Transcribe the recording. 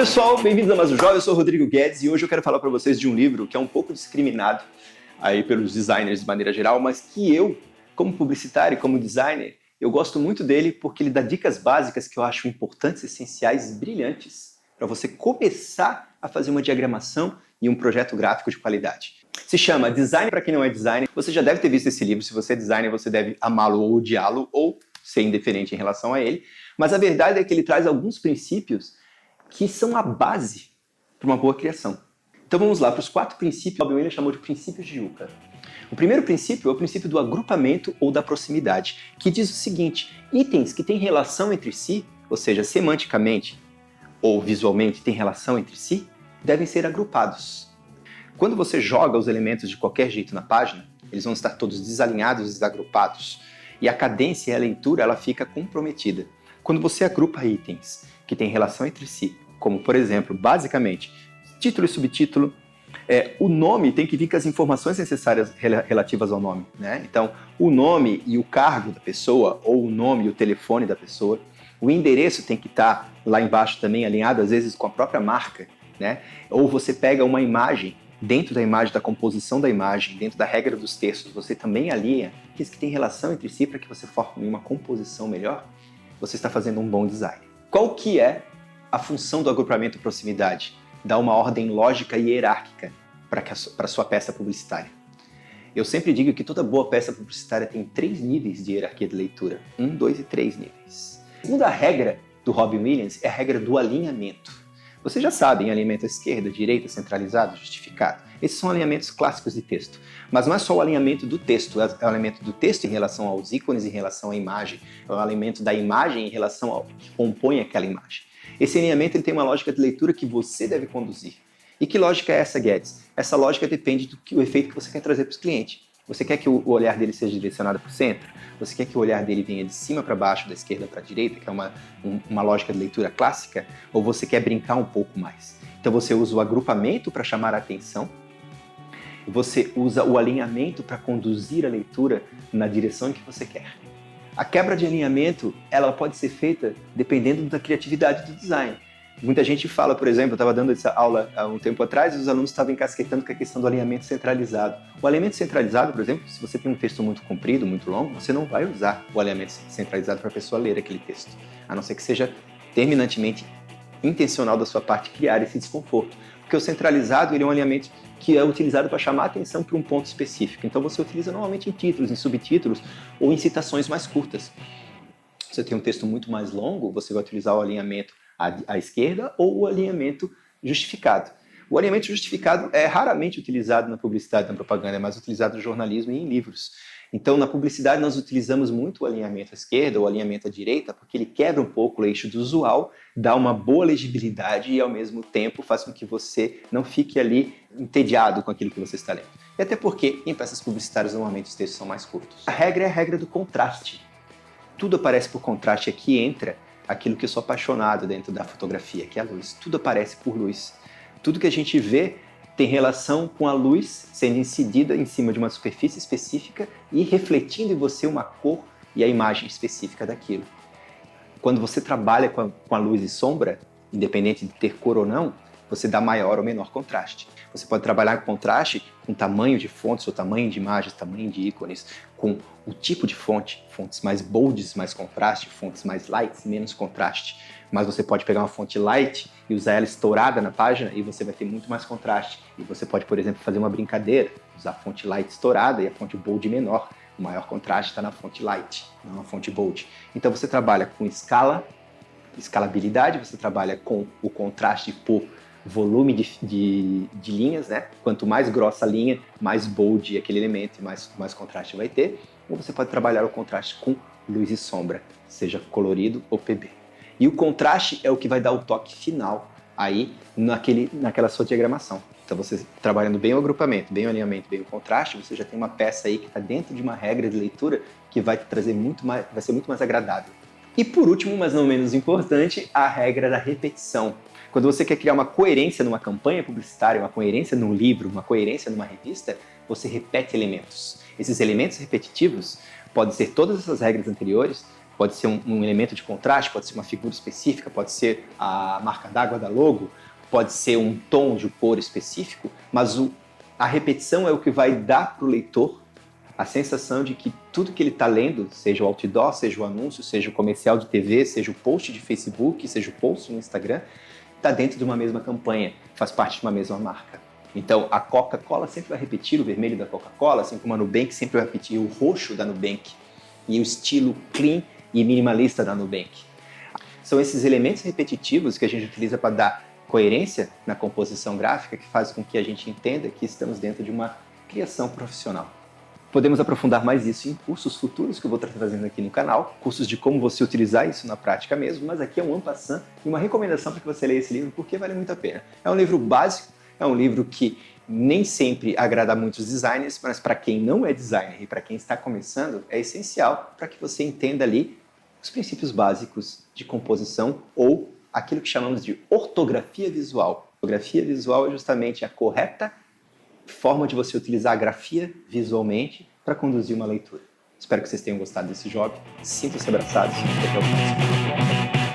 pessoal, bem-vindos a mais um Jovem, eu sou o Rodrigo Guedes e hoje eu quero falar para vocês de um livro que é um pouco discriminado aí pelos designers de maneira geral, mas que eu, como publicitário e como designer, eu gosto muito dele porque ele dá dicas básicas que eu acho importantes, essenciais e brilhantes para você começar a fazer uma diagramação e um projeto gráfico de qualidade. Se chama Design para quem não é designer. Você já deve ter visto esse livro. Se você é designer, você deve amá-lo ou odiá-lo ou ser indiferente em relação a ele. Mas a verdade é que ele traz alguns princípios que são a base para uma boa criação. Então vamos lá, para os 4 princípios, o Robin Williams chamou de princípios de Yucca. O primeiro princípio é o princípio do agrupamento ou da proximidade, que diz o seguinte: itens que têm relação entre si, ou seja, semanticamente ou visualmente têm relação entre si, devem ser agrupados. Quando você joga os elementos de qualquer jeito na página, eles vão estar todos desalinhados, desagrupados, e a cadência e a leitura ela fica comprometida. Quando você agrupa itens que têm relação entre si, como por exemplo, basicamente, título e subtítulo, o nome tem que vir com as informações necessárias relativas ao nome, né? Então, o nome e o cargo da pessoa, ou o nome e o telefone da pessoa, o endereço tem que estar lá embaixo também alinhado, às vezes com a própria marca, né? Ou você pega uma imagem, dentro da imagem, da composição da imagem, dentro da regra dos textos, você também alinha aqueles que têm relação entre si para que você forme uma composição melhor. Você está fazendo um bom design. Qual que é a função do agrupamento e proximidade? Dar uma ordem lógica e hierárquica para a sua peça publicitária. Eu sempre digo que toda boa peça publicitária tem 3 níveis de hierarquia de leitura. 1, 2 e 3 níveis. A segunda regra do Robin Williams é a regra do alinhamento. Vocês já sabem, alinhamento à esquerda, direita, centralizado, justificado. Esses são alinhamentos clássicos de texto. Mas não é só o alinhamento do texto, é o alinhamento do texto em relação aos ícones, em relação à imagem. É o alinhamento da imagem em relação ao que compõe aquela imagem. Esse alinhamento ele tem uma lógica de leitura que você deve conduzir. E que lógica é essa, Guedes? Essa lógica depende do efeito que você quer trazer para os clientes. Você quer que o olhar dele seja direcionado para o centro? Você quer que o olhar dele venha de cima para baixo, da esquerda para a direita, que é uma lógica de leitura clássica? Ou você quer brincar um pouco mais? Então você usa o agrupamento para chamar a atenção, você usa o alinhamento para conduzir a leitura na direção em que você quer. A quebra de alinhamento ela pode ser feita dependendo da criatividade do design. Muita gente fala, por exemplo, eu estava dando essa aula há um tempo atrás e os alunos estavam encasquetando com a questão do alinhamento centralizado. O alinhamento centralizado, por exemplo, se você tem um texto muito comprido, muito longo, você não vai usar o alinhamento centralizado para a pessoa ler aquele texto, a não ser que seja terminantemente intencional da sua parte criar esse desconforto. Porque o centralizado ele é um alinhamento que é utilizado para chamar a atenção para um ponto específico. Então você utiliza normalmente em títulos, em subtítulos ou em citações mais curtas. Se você tem um texto muito mais longo, você vai utilizar o alinhamento à esquerda ou o alinhamento justificado. O alinhamento justificado é raramente utilizado na publicidade, na propaganda, é mais utilizado no jornalismo e em livros. Então, na publicidade, nós utilizamos muito o alinhamento à esquerda ou o alinhamento à direita, porque ele quebra um pouco o eixo do usual, dá uma boa legibilidade e, ao mesmo tempo, faz com que você não fique ali entediado com aquilo que você está lendo. E até porque, em peças publicitárias, normalmente os textos são mais curtos. A regra é a regra do contraste. Tudo aparece por contraste. Aqui entra aquilo que eu sou apaixonado dentro da fotografia, que é a luz. Tudo aparece por luz. Tudo que a gente vê tem relação com a luz sendo incidida em cima de uma superfície específica e refletindo em você uma cor e a imagem específica daquilo. Quando você trabalha com a luz e sombra, independente de ter cor ou não, você dá maior ou menor contraste. Você pode trabalhar com contraste com tamanho de fontes, ou tamanho de imagens, tamanho de ícones, com o tipo de fonte, fontes mais bolds, mais contraste, fontes mais lights, menos contraste. Mas você pode pegar uma fonte light e usar ela estourada na página e você vai ter muito mais contraste. E você pode, por exemplo, fazer uma brincadeira, usar a fonte light estourada e a fonte bold menor. O maior contraste está na fonte light, não na fonte bold. Então você trabalha com escalabilidade, você trabalha com o contraste por volume de linhas, né? Quanto mais grossa a linha, mais bold aquele elemento e mais contraste vai ter. Ou você pode trabalhar o contraste com luz e sombra, seja colorido ou PB. E o contraste é o que vai dar o toque final aí naquela sua diagramação. Então você trabalhando bem o agrupamento, bem o alinhamento, bem o contraste, você já tem uma peça aí que está dentro de uma regra de leitura que vai trazer vai ser muito mais agradável. E por último, mas não menos importante, a regra da repetição. Quando você quer criar uma coerência numa campanha publicitária, uma coerência num livro, uma coerência numa revista, você repete elementos. Esses elementos repetitivos podem ser todas essas regras anteriores, pode ser um elemento de contraste, pode ser uma figura específica, pode ser a marca d'água da logo, pode ser um tom de cor específico, mas a repetição é o que vai dar para o leitor a sensação de que tudo que ele está lendo, seja o outdoor, seja o anúncio, seja o comercial de TV, seja o post de Facebook, seja o post no Instagram, está dentro de uma mesma campanha, faz parte de uma mesma marca. Então, a Coca-Cola sempre vai repetir o vermelho da Coca-Cola, assim como a Nubank sempre vai repetir o roxo da Nubank e o estilo clean e minimalista da Nubank. São esses elementos repetitivos que a gente utiliza para dar coerência na composição gráfica que faz com que a gente entenda que estamos dentro de uma criação profissional. Podemos aprofundar mais isso em cursos futuros que eu vou estar trazendo aqui no canal, cursos de como você utilizar isso na prática mesmo, mas aqui é um en passant e uma recomendação para que você leia esse livro porque vale muito a pena. É um livro básico, é um livro que nem sempre agrada a muitos designers, mas para quem não é designer e para quem está começando, é essencial para que você entenda ali os princípios básicos de composição ou aquilo que chamamos de ortografia visual. Ortografia visual é justamente a correta forma de você utilizar a grafia visualmente para conduzir uma leitura. Espero que vocês tenham gostado desse jogo. Sintam-se abraçados e até o próximo.